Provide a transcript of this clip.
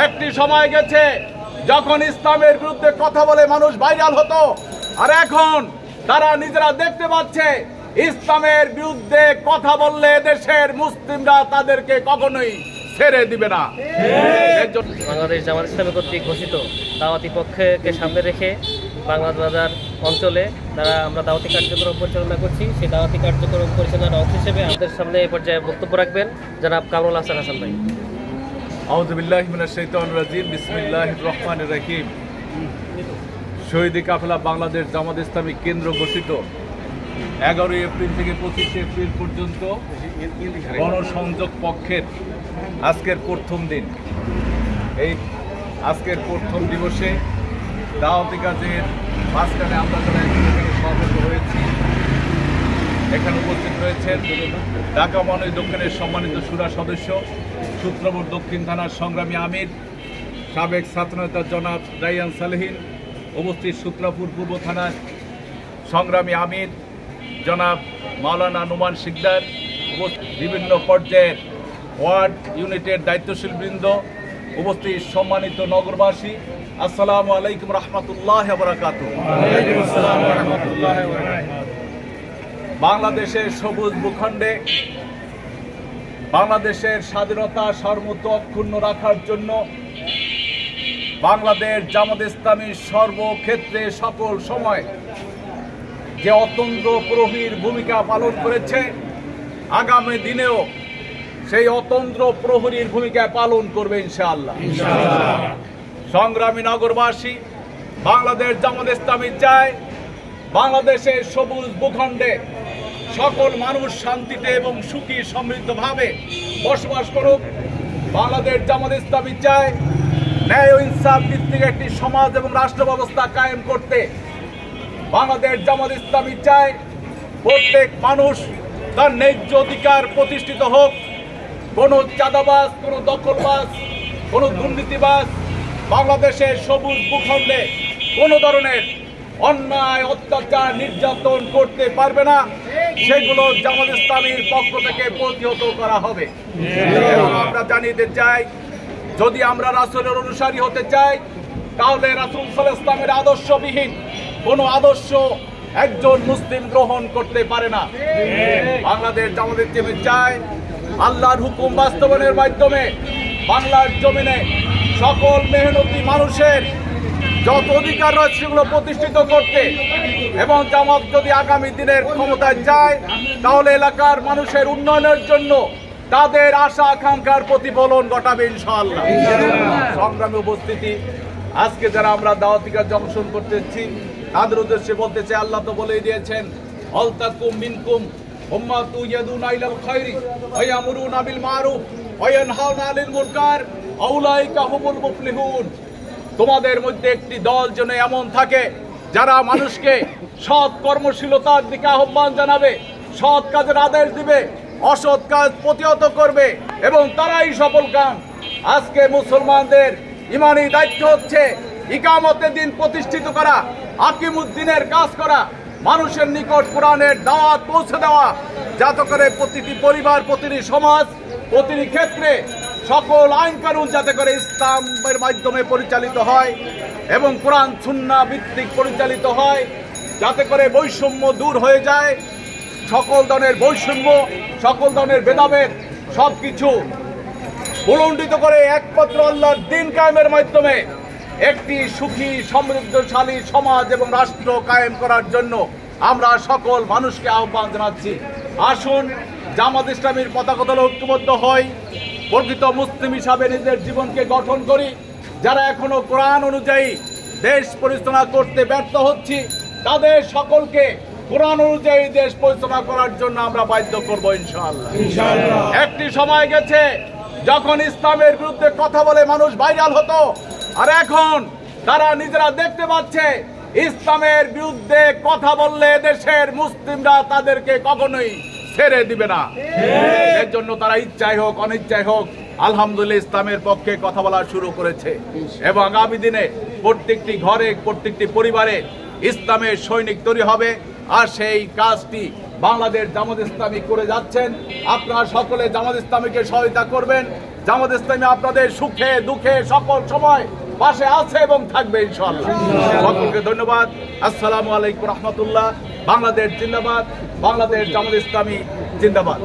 একটি সময় গেছে যখন ইসলামের বিরুদ্ধে কথা বলে মানুষ ভাইরাল হতো, আর এখন তারা নিজেরা দেখতে পাচ্ছে ইসলামের বিরুদ্ধে কথা বললে দেশের মুসলিমরা তাদেরকে কখনোই ছেড়ে দিবে না। বাংলাদেশ জামাত ইসলামী কর্তৃক ঘোষিত দাওয়াতি পক্ষকে সামনে রেখে বাংলাদেশ বাজার অঞ্চলে আমরা দাওয়াতি কার্যক্রম পরিচালনা করছি। সেই দাওয়াতি কার্যক্রম পরিচালনার অংশ হিসেবে আমাদের সামনে এই পর্যায়ে বক্তব্য রাখবেন জনাব কামরুল হাসান ভাই। আউযু বিল্লাহি মিনাশ শাইতানির রাজিম, বিসমিল্লাহির রহমানির রহিম। শহীদ কাফেলা বাংলাদেশ জামাত ইসলামী কেন্দ্র ঘোষিত 11 এপ্রিল থেকে 25 এপ্রিল পর্যন্ত গণসংযোগ পক্ষের আজকের প্রথম দিন। এই আজকের প্রথম দিবসে দাওয়াতি কাজের মাঝখানে আমরা যারা এখানে সমবেত হয়েছি, এখানে উপস্থিত রয়েছেন ঢাকা মহানগর দক্ষিণের সম্মানিত শুরা সদস্য, সূত্রপুর দক্ষিণ থানার সংগ্রামী আমির, সাবেক ছাত্রনেতা জনাব রাইয়ান সালেহীন, উপস্থিত সূত্রপুর পূর্ব থানার সংগ্রামী আমির জনাব মাওলানা নুমান শিকদার, বিভিন্ন পর্যায়ের ওয়ার্ড ইউনিটের দায়িত্বশীল বৃন্দ, উপস্থিত সম্মানিত নগরবাসী, আসসালামু আলাইকুম রহমতুল্লাহ বারাকাতুহু। বাংলাদেশের সবুজ ভূখণ্ডে বাংলাদেশের স্বাধীনতা সার্বভৌমত্ব অক্ষুণ্ণ রাখার জন্য বাংলাদেশ জামাত ইসলামী সর্বক্ষেত্রে সকল সময় যে অতন্দ্র প্রহরীর ভূমিকা পালন করেছে, আগামী দিনেও সেই অতন্দ্র প্রহরীর ভূমিকা পালন করবে ইনশাআল্লাহ। সংগ্রামী নগরবাসী, বাংলাদেশ জামাত ইসলামী চায় বাংলাদেশের সবুজ ভূখণ্ডে সকল মানুষ শান্তিতে এবং সুখী সমৃদ্ধভাবে বসবাস করুক। বাংলাদেশ জামাত ইসলামী চায় ন্যায় ও ইনসাফ ভিত্তিক একটি সমাজ এবং রাষ্ট্র ব্যবস্থা কায়েম করতে। বাংলাদেশ জামাত ইসলামী চায় প্রত্যেক মানুষ তার ন্যায্য অধিকার প্রতিষ্ঠিত হোক। কোনো চাঁদাবাজ, কোনো দখলবাজ, কোনো দুর্নীতিবাজ বাংলাদেশের সবুজ ভূখণ্ডে কোনো ধরনের অন্যায়, অত্যাচার, নির্যাতন করতে পারবে না। সেগুলো জামাত ইসলামীর পক্ষ থেকে প্রতিহত করা হবে। আমরা জানিয়ে চাই, যদি আমরা রাসূলের অনুসারী হতে চাই, তাহলে রাসূল সাল্লাল্লাহু আলাইহি ওয়াসাল্লামের আদর্শবিহীন কোনো আদর্শ একজন মুসলিম গ্রহণ করতে পারে না। বাংলাদেশ জামাত ইসলামী চায় আল্লাহর হুকুম বাস্তবায়নের মাধ্যমে বাংলার জমিনে সকল মেহনতি মানুষের যত অধিকার রয়েছে সেগুলো প্রতিষ্ঠিত করতে, এবং জামাত যদি আগামী দিনের ক্ষমতায় যায় তাহলে এলাকার মানুষের উন্নয়নের জন্য তাদের আশা আকাঙ্ক্ষার প্রতিফলন ঘটাবে ইনশাআল্লাহ। সংগ্রামী উপস্থিতি, আজকে যারা আমরা দাওয়াতি কাজ অংশগ্রহণ করতেছি তাদের উদ্দেশ্যে বলতে চাই, আল্লাহ তো বলেই দিয়েছেন, আল তাকুম মিনকুম উম্মাতু ইয়াদুনা ইলাল খায়রি ওয়া ইয়ামুরুনা বিল মারুফ ওয়া ইয়ানহাউনা আনিল মুনকার আউলাইকা হুমুল মুফলিহুন। তোমাদের মধ্যে একটি দল যেন এমন থাকে যারা মানুষকে সৎ কর্মশীলতার দিকে আহ্বান জানাবে, সৎ কাজের আদেশ দিবে, অসৎ কাজ প্রতিহত করবে, এবং তারাই সফল কাম। আজকে মুসলমানদের ইমানি দায়িত্ব হচ্ছে ইকামতের দিন প্রতিষ্ঠিত করা, আকিমুদ্দিনের কাজ করা, মানুষের নিকট কোরআনের দাওয়াত পৌঁছে দেওয়া, যাতে করে প্রতিটি পরিবার, প্রতিটি সমাজ, প্রতিটি ক্ষেত্রে সকল আইন কানুন যাতে করে ইসলামের মাধ্যমে পরিচালিত হয় এবং কোরআন সুন্নাহ ভিত্তিক পরিচালিত হয়, যাতে করে বৈষম্য দূর হয়ে যায়। সকল ধরনের বৈষম্য, সকল ধরনের ভেদাভেদ সবকিছু উলণ্ডিত করে একমাত্র আল্লাহর দ্বীন কায়েমের মাধ্যমে একটি সুখী সমৃদ্ধশালী সমাজ এবং রাষ্ট্র কায়েম করার জন্য আমরা সকল মানুষকে আহ্বান জানাচ্ছি। আসুন জামাত ইসলামীর পতাকা তলে ঐক্যবদ্ধ হই, প্রকৃত মুসলিম হিসাবে নিজের জীবনকে গঠন করি। যারা এখনো কোরআন অনুযায়ী দেশ পরিচালনা করতে ব্যর্থ হচ্ছি, তাদের সকলকে কোরআন অনুযায়ী দেশ পরিচালনা করার জন্য আমরা বাধ্য করবো ইনশাআল্লাহ। একটি সময় গেছে যখন ইসলামের বিরুদ্ধে কথা বলে মানুষ ভাইরাল হতো, আর এখন তারা নিজেরা দেখতে পাচ্ছে ইসলামের বিরুদ্ধে কথা বললে দেশের মুসলিমরা তাদেরকে কখনোই ছেড়ে দিবে না। এর জন্য তারা ইচ্ছাই হোক অনিচ্ছাই হোক আলহামদুলিল্লাহ ইসলামের পক্ষে কথা বলা শুরু করেছে, এবং আগামী দিনে প্রত্যেকটি ঘরে, প্রত্যেকটি পরিবারে ইসলামের সৈনিক তৈরি হবে। আর সেই কাজটি বাংলাদেশ জামাত ইসলামী করে যাচ্ছেন। আপনারা সকলে জামাত ইসলামীকে সহায়তা করবেন। জামাত ইসলামী আপনাদের সুখে দুঃখে সকল সময় পাশে আছে এবং থাকবে ইনশাআল্লাহ। সকলকে ধন্যবাদ। আসসালামু আলাইকুম রহমতুল্লাহ। বাংলাদেশ জিন্দাবাদ, বাংলাদেশ জামাত ইসলামী জিন্দাবাদ।